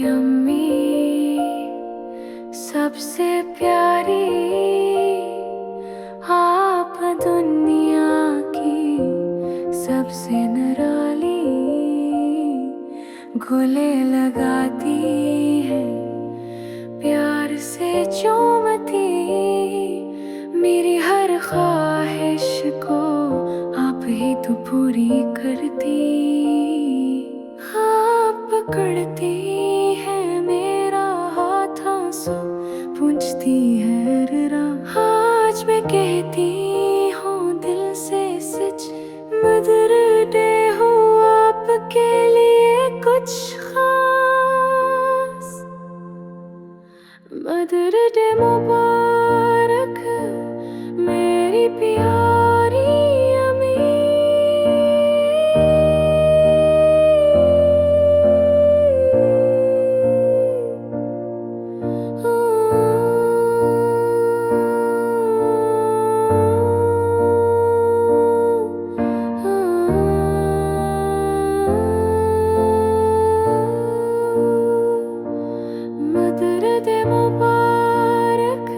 अम्मी सबसे प्यारी, आप दुनिया की सबसे निराली, गले लगाती है प्यार से चूमती, मेरी हर ख्वाहिश को आप ही तो पूरी करती। आप पकड़ती है मेरा हाथ, आंसू पूंछती है रा, आज मैं कहती हूँ दिल से सच, मदर डे हो आपके लिए कुछ खास। मदर डे मुबारक मेरी प्यारी अम्मी। मदर डे मुबारक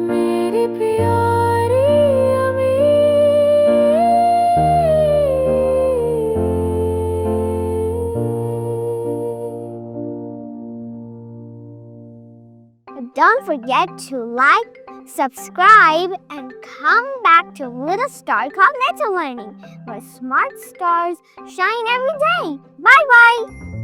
मेरी प्यारी अम्मी। Don't forget to like, subscribe, and come back to Little Star Cognitive Learning, where smart stars shine every day. Bye bye!